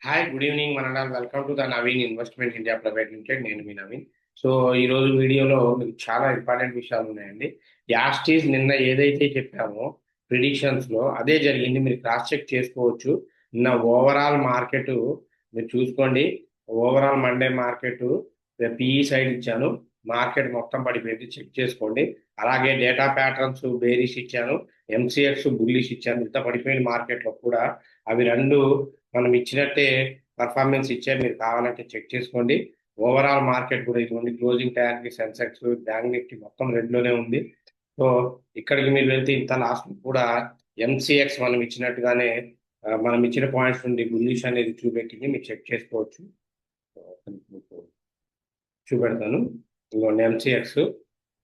Hi good evening మనడాల్ welcome to the Naveen investment India private limited. నేను మీ Naveen. So ఈ రోజు వీడియోలో మీకు చాలా ఇంపార్టెంట్ విషయాలు ఉన్నాయండి. యాస్టీస్ నిన్న ఏదైతే చెప్పామో ప్రిడిక్షన్స్ లో అదే జరిగింది. మీరు క్రాస్ చెక్ చేసుకోవచ్చు. నిన్న ఓవరాల్ మార్కెట్ మీరు చూసుకోండి. Overall Monday market PE side ఇచ్చాను. మార్కెట్ మొత్తం పడిపోయింది, చెక్ చేసుకోండి. అలాగే డేటా ప్యాటర్న్స్ బేరిష్ ఇచ్చాను, ఎంసీఎక్స్ బుల్లిష్ ఇచ్చాను. ఇంత పడిపోయిన మార్కెట్ లో కూడా అవి రెండు మనం ఇచ్చినట్టే పర్ఫార్మెన్స్ ఇచ్చే. మీరు కావాలంటే చెక్ చేసుకోండి. ఓవరాల్ మార్కెట్ కూడా ఇదిగోండి, క్లోజింగ్ టైంకి సెన్సెక్స్ బ్యాంక్ నిఫ్టీ మొత్తం రెడ్ లోనే ఉంది. సో ఇక్కడికి మీరు వెళ్తే ఇంత లాస్ట్ కూడా ఎంసీఎక్స్ మనం ఇచ్చినట్టుగానే మనం ఇచ్చిన పాయింట్స్ నుండి బుల్లిష్ అనేది చూపెట్టింది. మీరు చెక్ చేసుకోవచ్చు. చూపెడతాను. ఇంకోండి ఎంసీఎక్స్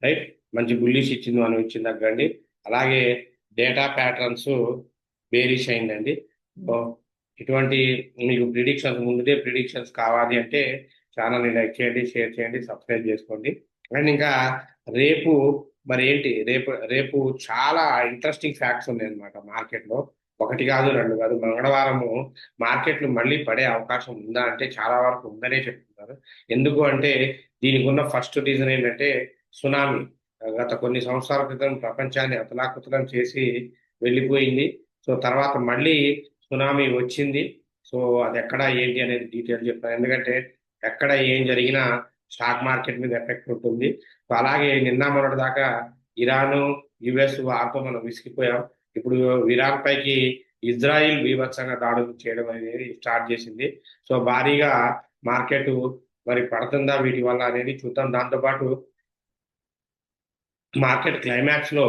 రైట్, మంచి బుల్లిష్ ఇచ్చింది మనం ఇచ్చిన తగ్గండి. అలాగే డేటా ప్యాటర్న్స్ బేరిష్ అయిందండి. సో ఇటువంటి మీకు ప్రిడిక్షన్స్ ముందుదే ప్రిడిక్షన్స్ కావాలి అంటే ఛానల్ని లైక్ చేయండి, షేర్ చేయండి, సబ్స్క్రైబ్ చేసుకోండి. అండ్ ఇంకా రేపు మరి ఏంటి, రేపు రేపు చాలా ఇంట్రెస్టింగ్ ఫ్యాక్ట్స్ ఉన్నాయి అనమాట మార్కెట్లో. ఒకటి కాదు, రెండు కాదు. మంగళవారము మార్కెట్లు మళ్ళీ పడే అవకాశం ఉందా అంటే చాలా వరకు ఉందనే చెప్తున్నారు. ఎందుకు అంటే దీనికి ఉన్న ఫస్ట్ రీజన్ ఏంటంటే సునామీ. గత కొన్ని సంవత్సరాల క్రితం ప్రపంచాన్ని అతలాకుతలం చేసి వెళ్ళిపోయింది. సో తర్వాత మళ్ళీ సునామీ వచ్చింది. సో అది ఎక్కడ ఏంటి అనేది డీటెయిల్ చెప్తాను. ఎందుకంటే ఎక్కడ ఏం జరిగినా స్టాక్ మార్కెట్ మీద ఎఫెక్ట్ ఉంటుంది. సో అలాగే నిన్న మొన్నటి దాకా ఇరాను యుఎస్ వారితో మనం విసిగిపోయాం. ఇప్పుడు ఇరాన్ పైకి ఇజ్రాయిల్ బీభత్సంగా దాడులు చేయడం అనేది స్టార్ట్ చేసింది. సో భారీగా మార్కెట్ మరి పడుతుందా వీటి వల్ల అనేది చూద్దాం. దాంతోపాటు మార్కెట్ క్లైమాక్స్ లో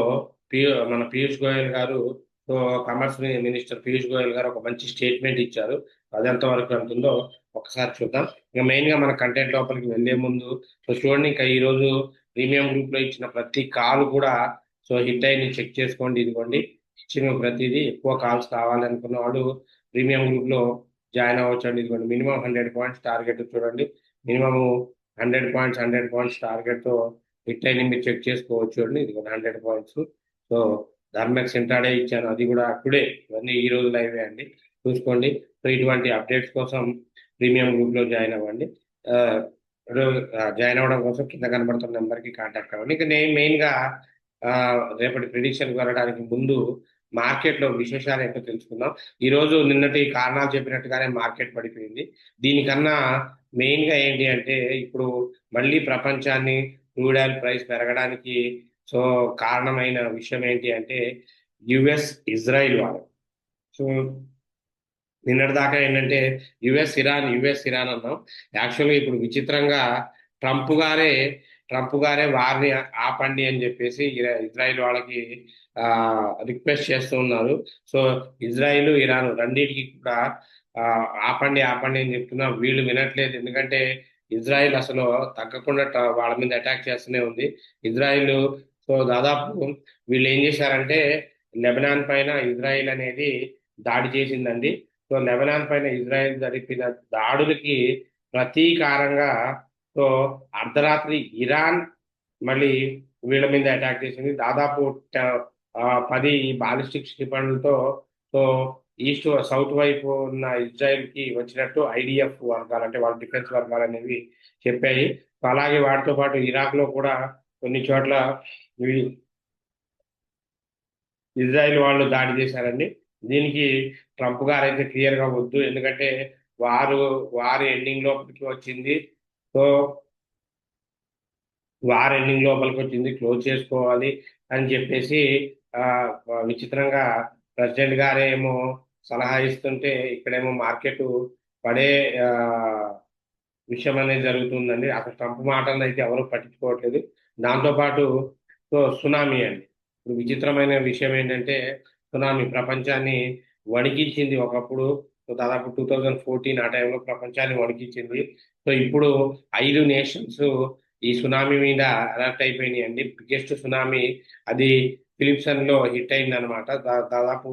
మన పీయూష్ గోయల్ గారు, so commerce minister Piyush Goyal గారు ఒక మంచి స్టేట్మెంట్ ఇచ్చారు. అది ఎంతవరకు ఉంటుందో ఒకసారి చూద్దాం. ఇంకా మెయిన్ గా మన కంటెంట్ లోపలికి వెళ్లే ముందు సో చూడండి, ఇంకా ఈ రోజు ప్రీమియం గ్రూప్ లో ఇచ్చిన ప్రతి కాల్ కూడా సో హిట్ అయ్యి చెక్ చేసుకోండి. ఇదిగోండి, ఇచ్చిన ప్రతిదీ. ఎక్కువ కాల్స్ కావాలనుకున్న వాడు ప్రీమియం గ్రూప్ లో జాయిన్ అవ్వచ్చండి. ఇదిగోండి, మినిమం 100 పాయింట్స్ టార్గెట్ చూడండి. మినిమం 100 పాయింట్స్ టార్గెట్ తో హిట్ అయింది, మీరు చెక్ చేసుకోవచ్చు అండి. ఇది 100 పాయింట్స్. సో ధర్మెక్స్ ఇంట్రాడే ఇచ్చాను, అది కూడా టుడే. ఇవన్నీ ఈ రోజు లైవే అండి, చూసుకోండి. సో ఇటువంటి అప్డేట్స్ కోసం ప్రీమియం గ్రూప్ లో జాయిన్ అవ్వండి. ఆ, జాయిన్ అవ్వడం కోసం కింద కనబడుతున్న నెంబర్కి కాంటాక్ట్ అవ్వండి. ఇంకా నేను మెయిన్ గా ఆ, రేపటి ప్రిడిక్షన్ వెళ్ళడానికి ముందు మార్కెట్ లో విశేషాలు ఏంటో తెలుసుకుందాం. ఈ రోజు నిన్నటి కారణాలు చెప్పినట్టుగానే మార్కెట్ పడిపోయింది. దీనికన్నా మెయిన్ గా ఏంటి అంటే ఇప్పుడు మళ్ళీ ప్రపంచాన్ని క్రూడ్ ఆయిల్ ప్రైస్ పెరగడానికి సో కారణమైన విషయం ఏంటి అంటే యుఎస్ ఇజ్రాయిల్ వారు. సో నిన్నటి దాకా ఏంటంటే యుఎస్ ఇరాన్ అన్నాం. యాక్చువల్గా ఇప్పుడు విచిత్రంగా ట్రంప్ గారే ట్రంప్ గారే వారిని ఆపండి అని చెప్పేసి ఇజ్రాయిల్ వాళ్ళకి ఆ రిక్వెస్ట్ చేస్తూ ఉన్నారు. సో ఇజ్రాయిల్ ఇరాన్ రెండింటికి కూడా ఆ, ఆపండి ఆపండి అని చెప్తున్నా, వీళ్ళు వినట్లేదు. ఎందుకంటే ఇజ్రాయిల్ అసలు తగ్గకుండా వాళ్ళ మీద అటాక్ చేస్తూనే ఉంది. ఇజ్రాయిల్ సో దాదాపు వీళ్ళు ఏం చేశారంటే లెబనాన్ పైన ఇజ్రాయిల్ అనేది దాడి చేసిందండి. సో లెబనాన్ పైన ఇజ్రాయెల్ జరిపిన దాడులకి ప్రతీకారంగా సో అర్ధరాత్రి ఇరాన్ మళ్ళీ వీళ్ళ మీద అటాక్ చేసింది. దాదాపు 10 బాలిస్టిక్ క్షిపణులతో సో ఈస్ట్ సౌత్ వైపు ఉన్న ఇజ్రాయెల్ కి వచ్చినట్టు ఐడిఎఫ్ వర్గాలు, అంటే వాళ్ళ డిఫెన్స్ వర్గాలు అనేవి చెప్పాయి. సో అలాగే వాటితో పాటు ఇరాక్ లో కూడా కొన్ని చోట్ల ఇజ్రాయిల్ వాళ్ళు దాడి చేశారండి. దీనికి ట్రంప్ గారు అయితే క్లియర్ గా వద్దు, ఎందుకంటే వారు వారి ఎండింగ్ లోపలికి వచ్చింది. సో వార్ ఎండింగ్ లోపలికి వచ్చింది, క్లోజ్ చేసుకోవాలి అని చెప్పేసి ఆ విచిత్రంగా ప్రెసిడెంట్ గారే ఏమో సలహా ఇస్తుంటే ఇక్కడేమో మార్కెట్ పడే ఆ విషయం అనేది జరుగుతుందండి. అసలు ట్రంప్ మాటలను అయితే ఎవరు పట్టించుకోవట్లేదు. దాంతోపాటు సో సునామీ అండి. ఇప్పుడు విచిత్రమైన విషయం ఏంటంటే సునామీ ప్రపంచాన్ని వణికించింది ఒకప్పుడు. సో దాదాపు 2014 ఆ టైంలో ప్రపంచాన్ని వణికించింది. సో ఇప్పుడు 5 నేషన్స్ ఈ సునామీ మీద అలర్ట్ అయిపోయినాయి అండి. బిగ్గెస్ట్ సునామీ అది ఫిలిప్సన్ లో హిట్ అయింది అనమాట. దాదాపు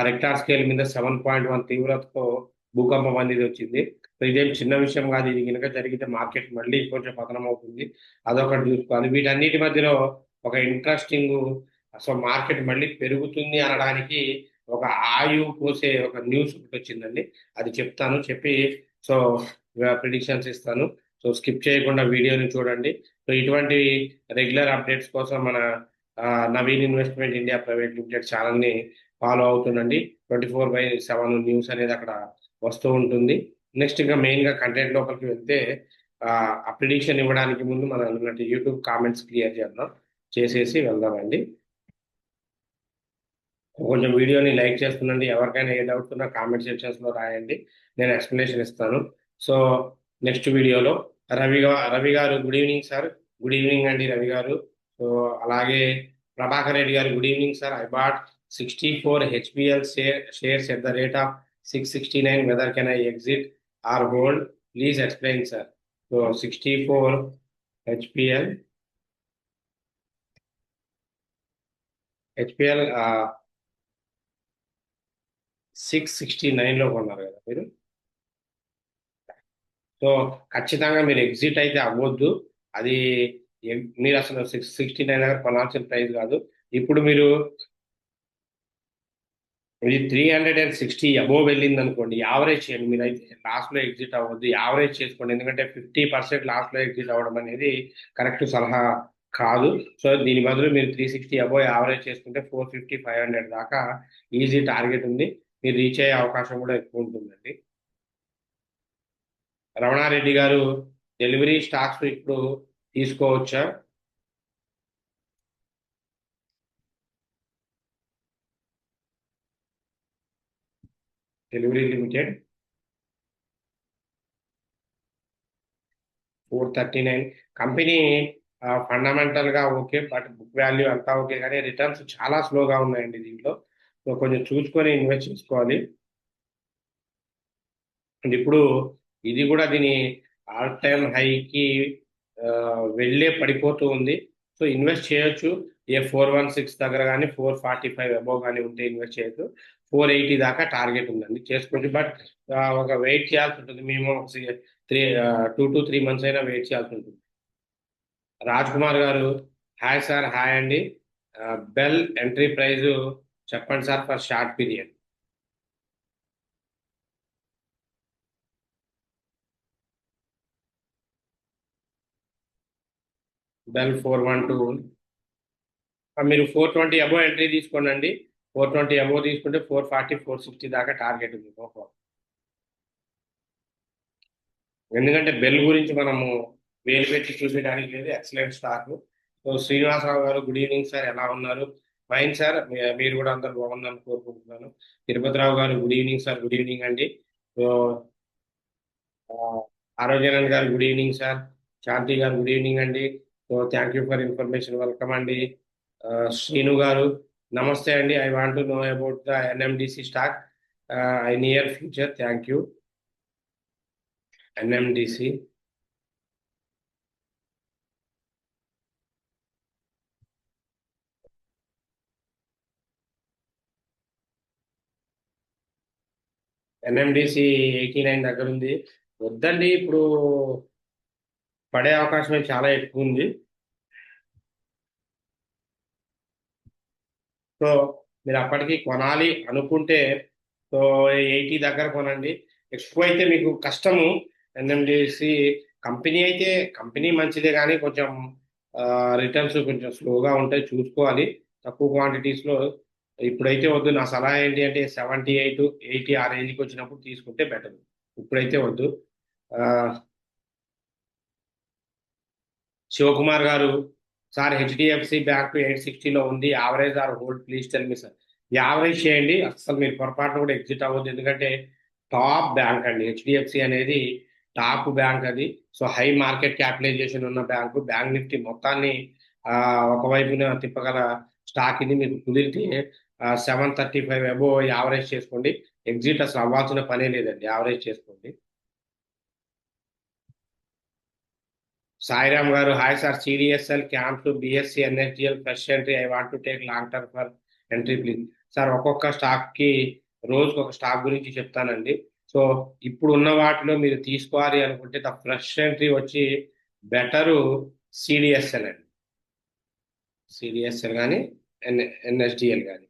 రెక్టార్ స్కేల్ మీద 7.1 తీవ్రతతో భూకంపం అనేది వచ్చింది. సో ఇదేం చిన్న విషయం కాదు. ఇది కనుక జరిగితే మార్కెట్ మళ్ళీ కొంచెం పతనం అవుతుంది. అదొకటి చూసుకోవాలి. వీటన్నిటి మధ్యలో ఒక ఇంట్రెస్టింగ్, అసలు మార్కెట్ మళ్ళీ పెరుగుతుంది అనడానికి ఒక ఆయు పోసే ఒక న్యూస్ ఒకటి వచ్చిందండి. అది చెప్తాను, చెప్పి సో ప్రిడిక్షన్స్ ఇస్తాను. సో స్కిప్ చేయకుండా వీడియోని చూడండి. సో ఇటువంటి రెగ్యులర్ అప్డేట్స్ కోసం మన Naveen investment India private limited ఛానల్ని ఫాలో అవుతుండండి. 24/7 న్యూస్ అనేది అక్కడ వస్తూ ఉంటుంది. నెక్స్ట్ ఇంకా మెయిన్గా కంటెంట్ లోపలికి వెళ్తే ఆ ప్రిడిక్షన్ ఇవ్వడానికి ముందు మనం అన్నట్టు యూట్యూబ్ కామెంట్స్ క్లియర్ చేద్దాం, చేసేసి వెళ్దామండి. కొంచెం వీడియోని లైక్ చేస్తుండండి. ఎవరికైనా ఏ డౌట్ ఉన్నా కామెంట్ సెక్షన్స్లో రాయండి, నేను ఎక్స్ప్లెనేషన్ ఇస్తాను. సో నెక్స్ట్ వీడియోలో Ravi garu good evening sir. Good evening అండి రవి గారు. సో అలాగే Prabhakar Reddy garu good evening sir. I bought 64 HPL shares at the rate of 669. Whether can I exit or hold? Please explain sir. So 64 HPL HPL 669లో కొన్నారు కదా మీరు. So ఖచ్చితంగా మీరు exit అయితే అవ్వద్దు. అది మీరు అసలు 669 దగ్గర కొనాల్సిన ప్రైస్ కాదు. ఇప్పుడు మీరు ఇది 360 అబోవ్ వెళ్ళింది అనుకోండి, యావరేజ్ చేయండి. మీరైతే లాస్ట్ లో ఎగ్జిట్ అవ్వద్దు, యావరేజ్ చేసుకోండి. ఎందుకంటే 50% లాస్ట్ లో ఎగ్జిట్ అవ్వడం అనేది కరెక్ట్ సలహా కాదు. సో దీని బదులు మీరు 360 అబోవ్ యావరేజ్ చేసుకుంటే 450, 500 దాకా ఈజీ టార్గెట్ ఉంది. మీరు రీచ్ అయ్యే అవకాశం కూడా ఎక్కువ ఉంటుందండి. రమణారెడ్డి గారు డెలివరీ స్టాక్స్ ఇప్పుడు తీసుకోవచ్చా? డెలివరీ లిమిటెడ్ 439 కంపెనీ ఫండమెంటల్ గా ఓకే, బట్ బుక్ వాల్యూ అంతా ఓకే, కానీ రిటర్న్స్ చాలా స్లోగా ఉన్నాయండి దీంట్లో. సో కొంచెం చూసుకొని ఇన్వెస్ట్ చేసుకోవాలి. అండ్ ఇప్పుడు ఇది కూడా దీని ఆల్ టైమ్ హైకి వెళ్ళే పడిపోతూ ఉంది. సో ఇన్వెస్ట్ చేయొచ్చు. 416 దగ్గర కానీ 445 అబోవ్ కానీ ఉంటే ఇన్వెస్ట్ చేయొచ్చు. 480 దాకా టార్గెట్ ఉందండి, చేసుకోవచ్చు. బట్ ఒక వెయిట్ చేయాల్సి ఉంటుంది. మేము 2 to 3 months అయినా వెయిట్ చేయాల్సి ఉంటుంది. రాజ్ కుమార్ గారు హాయ్ సార్. హాయ్ అండి. బెల్ ఎంట్రీ ప్రైస్ చెప్పండి sir for short period. Bell 412. మీరు 420 అబోవ్ ఎంట్రీ తీసుకోండి. 420 అబోవ్ తీసుకుంటే 440, 460 దాకా టార్గెట్ ఉంది. ఎందుకంటే బెల్ గురించి మనము వేలు పెట్టి చూపించడానికి లేదు, ఎక్సలెంట్ స్టాక్. సో శ్రీనివాసరావు గారు గుడ్ ఈవినింగ్ సార్, ఎలా ఉన్నారు? ఫైన్ సార్, మీరు కూడా అందరు బాగుందని కోరుకుంటున్నాను. తిరుపతిరావు గారు good evening sir. Good evening అండి. సో ఆరోగ్యానంద్ గారు గుడ్ ఈవినింగ్ సార్. శాంతి గారు గుడ్ ఈవినింగ్ అండి. So thank you for information, welcome అండి. శ్రీను గారు నమస్తే అండి. I want to know about the NMDC stock in near future. Thank you. NMDC NMDC 89 దగ్గర ఉంది. వద్దండి, ఇప్పుడు పడే అవకాశం చాలా ఎక్కువ ఉంది. సో మీరు అప్పటికి కొనాలి అనుకుంటే సో 80 దగ్గర కొనండి. ఎక్కువైతే మీకు కష్టము. ఎన్ఎండిసి కంపెనీ అయితే కంపెనీ మంచిదే, కానీ కొంచెం రిటర్న్స్ కొంచెం స్లోగా ఉంటాయి, చూసుకోవాలి. తక్కువ క్వాంటిటీస్లో ఇప్పుడైతే వద్దు. నా సలహా ఏంటి అంటే 78, 80 ఆ రేంజ్కి వచ్చినప్పుడు తీసుకుంటే బెటర్. ఇప్పుడైతే వద్దు. ఆ, శివకుమార్ గారు సార్ హెచ్డిఎఫ్సి బ్యాంక్ 860లో ఉంది, average are hold? Please tell me sir. Average చేయండి, అసలు మీరు పొరపాటున కూడా ఎగ్జిట్ అవ్వద్దు. ఎందుకంటే టాప్ బ్యాంక్ అండి హెచ్డిఎఫ్సి అనేది, టాప్ బ్యాంక్ అది. సో హై మార్కెట్ క్యాపిటలైజేషన్ ఉన్న బ్యాంకు. బ్యాంక్ నిఫ్టీ మొత్తాన్ని ఒకవైపున తిప్పగల స్టాక్ ఇది. మీకు కుదిరితే 735 అబోవ్ యావరేజ్ చేసుకోండి. ఎగ్జిట్ అసలు అవ్వాల్సిన పనే లేదండి, యావరేజ్ చేసుకోండి. సాయిరామ్ గారు hi sir. CDSL camp to BSc NSDL fresh entry. I want to take long term for entry please. Sir ఒక్కొక్క స్టాక్ కి రోజుకి ఒక స్టాక్ గురించి చెప్తానండి. సో ఇప్పుడు ఉన్న వాటిలో మీరు తీసుకోవాలి అనుకుంటే ద ఫ్రెష్ ఎంట్రీ వచ్చి బెటరు సిడిఎస్ఎల్ అండి. సిడిఎస్ఎల్ కానీ ఎన్ఎస్డిఎల్ కానీ.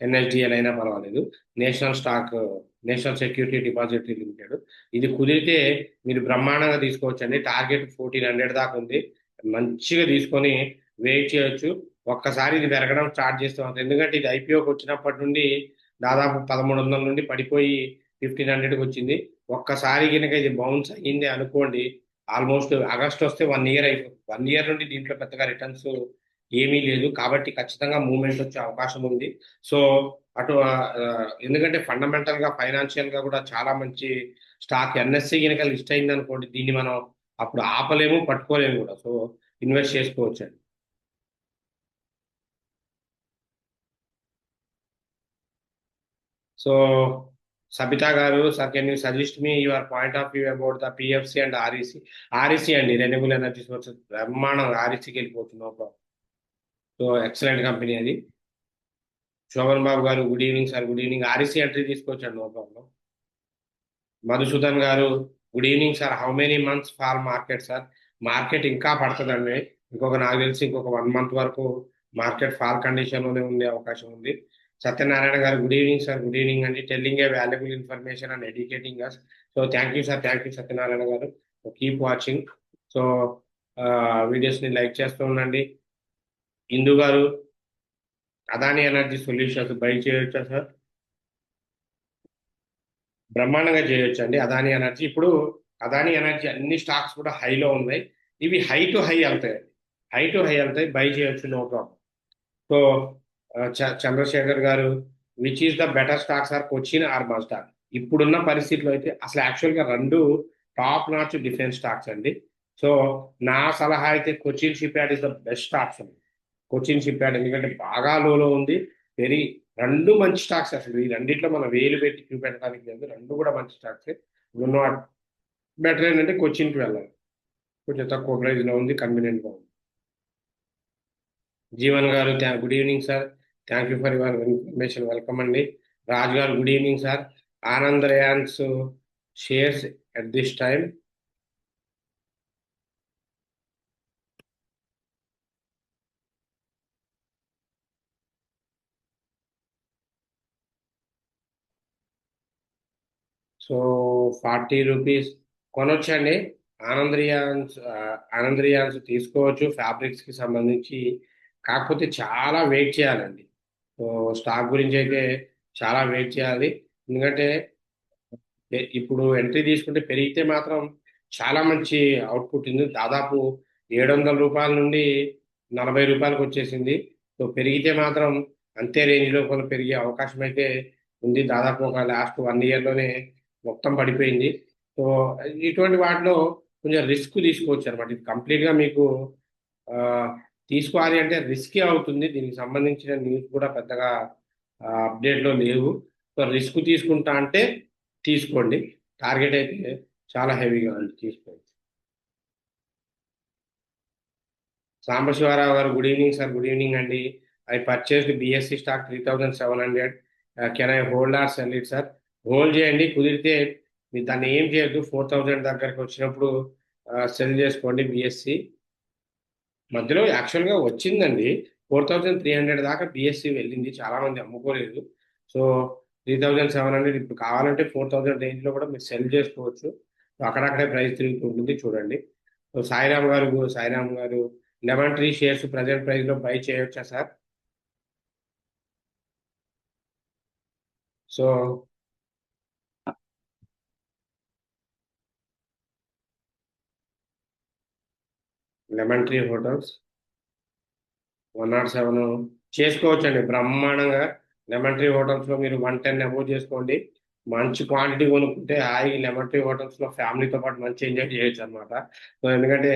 ఎన్ఎస్డిఎల్ అయినా పర్వాలేదు. National stock national security depository limited ఇది కుదిరితే మీరు బ్రహ్మాండంగా తీసుకోవచ్చండి. టార్గెట్ 1400 దాకా ఉంది. మంచిగా తీసుకొని వెయిట్ చేయొచ్చు. ఒక్కసారి ఇది పెరగడం స్టార్ట్ చేస్తే మాత్రం, ఎందుకంటే ఇది ఐపీఓకి వచ్చినప్పటి నుండి దాదాపు 1300 నుండి పడిపోయి 1500కి వచ్చింది. ఒక్కసారి కనుక ఇది బౌన్స్ అయ్యింది అనుకోండి, ఆల్మోస్ట్ ఆగస్ట్ వస్తే 1 ఇయర్ అయిపోతుంది. 1 ఇయర్ నుండి దీంట్లో పెద్దగా రిటర్న్స్ ఏమీ లేదు. కాబట్టి ఖచ్చితంగా మూవ్మెంట్ వచ్చే అవకాశం ఉంది. సో అటు ఎందుకంటే ఫండమెంటల్ గా ఫైనాన్షియల్ గా కూడా చాలా మంచి స్టాక్. ఎన్ఎస్సి కనుక లిస్ట్ అయింది అనుకోండి, దీన్ని మనం అప్పుడు ఆపలేము, పట్టుకోలేము కూడా. సో ఇన్వెస్ట్ చేసుకోవచ్చు అండి. సో సబితా గారు, sir, can you suggest me your point of view about the PFC and REC? REC అండి, రెన్యూబుల్ ఎనర్జీ సోర్సెస్ బ్రహ్మాండం, ఆర్ఈసికి వెళ్ళిపోతున్నాం. సో ఎక్సలెంట్ కంపెనీ అది. శోభన్ బాబు గారు, good evening sir. Good evening. REC entry తీసుకోవచ్చండి, no problem. Madhusudan గారు, good evening sir. How many months fall market sir? Market ఇంకా పడుతుందండి. నాకు తెలిసి ఇంకొక 1 మంత్ వరకు మార్కెట్ ఫాల్ కండిషన్ లోనే ఉండే అవకాశం ఉంది. Satyanarayana garu, good evening sir. Good evening అండి. Telling a valuable information and educating us. So thank you sir. Thank you Satyanarayana garu. Keep watching. So videos ని లైక్ చేస్తూ ఉండండి. Indu garu, Adani energy solutions buy చేయొచ్చా సార్? బ్రహ్మాండంగా చేయొచ్చు అండి అదాని ఎనర్జీ. ఇప్పుడు అదాని ఎనర్జీ అన్ని స్టాక్స్ కూడా హైలో ఉన్నాయి. ఇవి హై టు హై వెళ్తాయి. హై టు హై వెళ్తాయి, బై చేయొచ్చు, no problem. So Chandrasekhar garu, which is the better stocks or Cochin or Mazdock? ఇప్పుడున్న పరిస్థితిలో అయితే అసలు యాక్చువల్గా రెండు టాప్ నాచ్ డిఫెన్స్ స్టాక్స్ అండి. సో నా సలహా అయితే Cochin shipyard is the best option. Cochin shipyard ఎందుకంటే బాగా లోలో ఉంది. వెరీ రెండు మంచి స్టాక్స్. అసలు ఈ రెండిట్లో మనం వేలు పెట్టి చూపెట్టడానికి లేదు, రెండు కూడా మంచి స్టాక్స్. బెటర్ ఏంటంటే కొచ్చిన్కి వెళ్ళాలి. కొంచెం తక్కువ ప్రైస్ లో ఉంది, కన్వీనియంట్ గా ఉంది. Jeevan garu, good evening sir. Thank you for your information. Welcome అండి. Raj garu, good evening sir. Anand Rayons shares at this time. So 40 rupees కొనొచ్చండి. ఆనంద్ రియాన్స్ తీసుకోవచ్చు ఫ్యాబ్రిక్స్ కి సంబంధించి. కాకపోతే చాలా వెయిట్ చేయాలండి. సో స్టాక్ గురించి అయితే చాలా వెయిట్ చేయాలి. ఎందుకంటే ఇప్పుడు ఎంట్రీ తీసుకుంటే పెరిగితే మాత్రం చాలా మంచి అవుట్పుట్ ఉంది. దాదాపు 700 రూపాయల నుండి 40 రూపాయలకు వచ్చేసింది. సో పెరిగితే మాత్రం అంతే రేంజ్ లో కొంత పెరిగే అవకాశం అయితే ఉంది. దాదాపు ఒక లాస్ట్ 1 ఇయర్ లోనే మొత్తం పడిపోయింది. సో ఇటువంటి వాటిలో కొంచెం రిస్క్ తీసుకోవచ్చు అనమాట. ఇది కంప్లీట్ గా మీకు ఆ, తీసుకోవాలి అంటే రిస్కే అవుతుంది. దీనికి సంబంధించిన న్యూస్ కూడా పెద్దగా అప్డేట్ లో లేవు. సో రిస్క్ తీసుకుంటా అంటే తీసుకోండి. టార్గెట్ అయితే చాలా హెవీగా ఉంది, తీసుకోండి. Sambasivarao garu, good evening sir. Good evening అండి. I purchased BSE stock 3700. Can I hold or sell it sir? Hold చేయండి. కుదిరితే మీరు దాన్ని ఏం చేయొద్దు. 4000 దగ్గరకు వచ్చినప్పుడు సెల్ చేసుకోండి. బిఎస్సి మధ్యలో యాక్చువల్ గా వచ్చిందండి. 4300 దాకా బిఎస్సి వెళ్ళింది, చాలా మంది అమ్ముకోలేదు. సో 3700 ఇప్పుడు కావాలంటే 4000 రేంజ్ లో కూడా మీరు సెల్ చేసుకోవచ్చు. సో అక్కడక్కడే ప్రైస్ తిరుగుతుంటుంది, చూడండి. సో సాయిరామ్ గారు, lemon tree shares present price లో బై చేయొచ్చా sir? So lemon tree hotels 107 చేసుకోవచ్చండి బ్రహ్మాండంగా. లెమన్ ట్రీ హోటల్స్ లో మీరు 110 అబోవ్ చేసుకోండి. మంచి క్వాంటిటీ కొనుక్కుంటే హాయి లెమన్ ట్రీ హోటల్స్ లో ఫ్యామిలీతో పాటు మంచి ఎంజాయ్ చేయొచ్చు అనమాట. సో ఎందుకంటే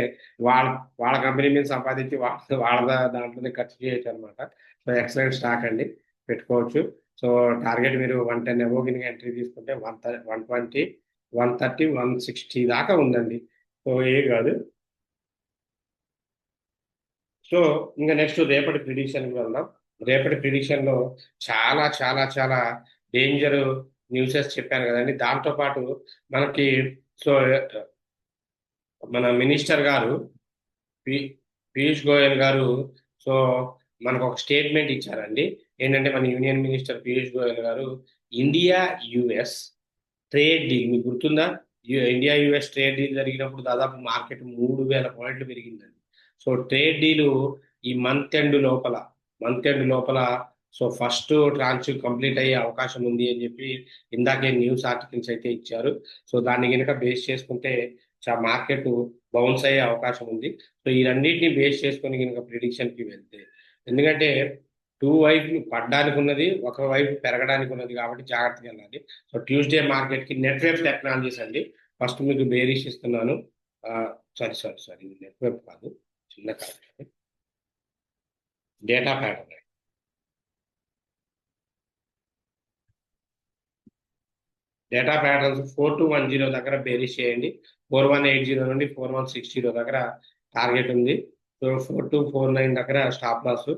వాళ్ళ వాళ్ళ కంపెనీ మీద సంపాదించి వాళ్ళ దాంట్లోనే ఖర్చు చేయొచ్చు అనమాట. సో ఎక్సలెంట్ స్టాక్ అండి, పెట్టుకోవచ్చు. సో టార్గెట్ మీరు 110 అబోవ్ కింద ఎంట్రీ తీసుకుంటే 120, 130, 160 దాకా ఉందండి. సో ఏ కాదు. సో ఇంకా నెక్స్ట్ రేపటి ప్రిడిక్షన్ కి వెళ్దాం. రేపటి ప్రిడిక్షన్ లో చాలా చాలా చాలా డేంజర్ న్యూసెస్ చెప్పాను కదండి. దాంతో పాటు మనకి సో మన మినిస్టర్ గారు పీ పీయూష్ గోయల్ గారు సో మనకు ఒక స్టేట్మెంట్ ఇచ్చారండి. ఏంటంటే మన యూనియన్ మినిస్టర్ పీయూష్ గోయల్ గారు ఇండియా యుఎస్ ట్రేడ్ డీల్ మీకు గుర్తుందా? ఇండియా యుఎస్ ట్రేడ్ డీల్ జరిగినప్పుడు దాదాపు మార్కెట్ 3,000 పాయింట్లు పెరిగిందండి. సో ట్రేడ్ డీలు ఈ మంత్ ఎండ్ లోపల సో ఫస్ట్ ట్రాన్స్ కంప్లీట్ అయ్యే అవకాశం ఉంది అని చెప్పి ఇందాకే న్యూస్ ఆర్టికల్స్ అయితే ఇచ్చారు. సో దాన్ని కనుక బేస్ చేసుకుంటే మార్కెట్ బౌన్స్ అయ్యే అవకాశం ఉంది. సో ఈ రెండింటిని బేస్ చేసుకొని కనుక ప్రిడిక్షన్ కి వెళ్తే, ఎందుకంటే టూ వైపులు పడ్డానికి ఉన్నది, ఒక వైపు పెరగడానికి ఉన్నది కాబట్టి జాగ్రత్తగా వెళ్ళాలి. సో ట్యూస్డే మార్కెట్ కి నెట్వర్క్ టెక్నాలజీస్ అండి. ఫస్ట్ మీకు బేరిష్ ఇస్తున్నాను. సారీ నెట్వర్క్ కాదు, చిన్న correction, data pattern. Data patterns 4210 దగ్గర బేరిష్ చేయండి. 4180 నుండి 4160 దగ్గర టార్గెట్ ఉంది. సో 4249 దగ్గర stop loss.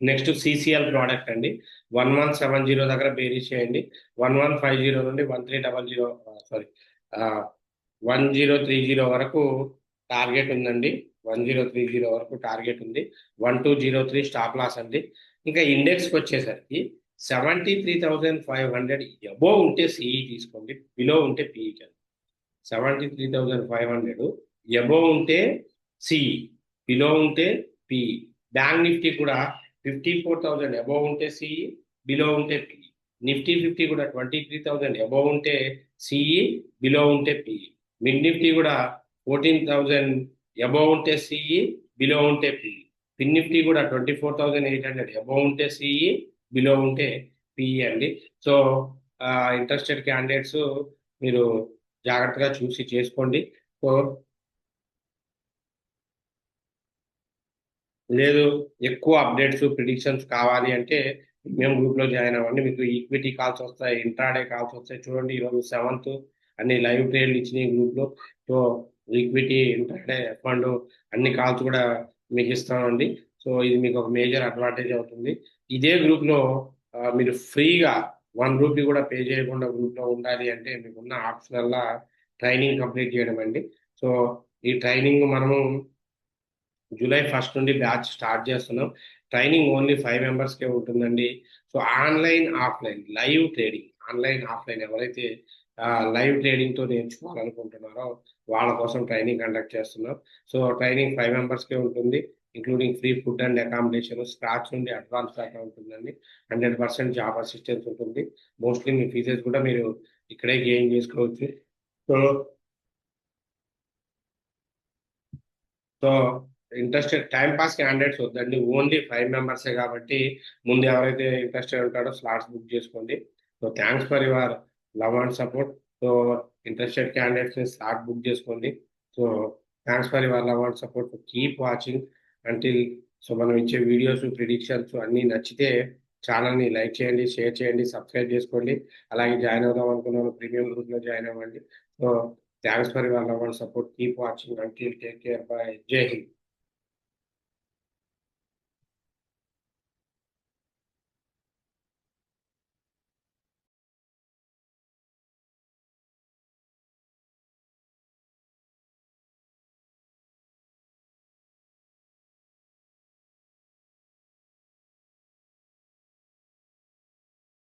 Next CCL product అండి, 1170 దగ్గర బేరీస్ చేయండి. 1150 నుండి 1300 సారీ 1030 వరకు టార్గెట్ ఉందండి. 1030 వరకు టార్గెట్ ఉంది. 1203 స్టాప్ లాస్ అండి. ఇంకా ఇండెక్స్కి వచ్చేసరికి 73,500 అబోవ్ ఉంటే సిఈ తీసుకోండి, బిలో ఉంటే పిఈ. 73,500 అబోవ్ ఉంటే సిఈ, బిలో ఉంటే పిఈ. బ్యాంక్ నిఫ్టీ కూడా 54,000 అబోవ్ ఉంటే సిఈ, బిలో ఉంటే పిఈ. నిఫ్టీ 50 కూడా 23,000 అబోవ్ ఉంటే సిఈ, బిలో ఉంటే పిఈ. మిడ్ నిఫ్టీ కూడా 14,000 అబోవ్ ఉంటే సిఈ, బిలో ఉంటే పిఈ. పిన్ నిఫ్టీ కూడా 24,800 అబోవ్ ఉంటే సిఈ, బిలో ఉంటే పిఈ అండి. సో ఇంట్రెస్టెడ్ క్యాండిడేట్స్ మీరు జాగ్రత్తగా చూసి చేసుకోండి. సో లేదు, ఎక్కువ అప్డేట్స్ ప్రిడిక్షన్స్ కావాలి అంటే మేము గ్రూప్ లో జాయిన్ అవ్వండి. మీకు ఈక్విటీ కాల్స్ వస్తాయి, ఇంట్రాడే కాల్స్ వస్తాయి. చూడండి ఈరోజు 7th అన్ని లైవ్ ట్రేడ్లు ఇచ్చినాయి గ్రూప్ లో. సో ఈక్విటీ, ఇంట్రాడే, ఫండ్ అన్ని కాల్స్ కూడా మీకు ఇస్తామండి. సో ఇది మీకు ఒక మేజర్ అడ్వాంటేజ్ అవుతుంది. ఇదే గ్రూప్ లో మీరు ఫ్రీగా ₹1 కూడా పే చేయకుండా గ్రూప్ లో ఉండాలి అంటే మీకున్న ఆప్షనల్లా ట్రైనింగ్ కంప్లీట్ చేయడం అండి. సో ఈ ట్రైనింగ్ మనము జూలై 1 నుండి బ్యాచ్ స్టార్ట్ చేస్తున్నాం. ట్రైనింగ్ ఓన్లీ 5 మెంబర్స్కే ఉంటుందండి. So online offline live trading, online offline ఎవరైతే లైవ్ ట్రేడింగ్తో నేర్చుకోవాలనుకుంటున్నారో వాళ్ళ కోసం ట్రైనింగ్ కండక్ట్ చేస్తున్నాం. సో ట్రైనింగ్ 5 మెంబర్స్కే ఉంటుంది, including free food and accommodation. Scratch నుండి అడ్వాన్స్ దాకా ఉంటుందండి. 100% జాబ్ అసిస్టెన్స్ ఉంటుంది. మోస్ట్లీ మీ ఫీజెస్ కూడా మీరు ఇక్కడే గెయిన్ చేసుకోవచ్చు. So so interested time pass candidates వద్దండి, ఓన్లీ 5 మెంబర్సే కాబట్టి ముందు ఎవరైతే ఇంట్రెస్టెడ్ ఉంటాడో స్లాట్స్ బుక్ చేసుకోండి. So thanks for your love and support. So interested candidates ని స్లాట్ బుక్ చేసుకోండి. So thanks for your love and support. Keep watching until. So మనం ఇచ్చే వీడియోస్, ప్రిడిక్షన్స్ అన్నీ నచ్చితే ఛానల్ని లైక్ చేయండి, షేర్ చేయండి, సబ్స్క్రైబ్ చేసుకోండి. అలాగే జాయిన్ అవుదాం అనుకున్న ప్రీమియం గ్రూప్లో జాయిన్ అవ్వండి. So thanks for your love and support. Keep watching until. Take care. By. జై హింద్.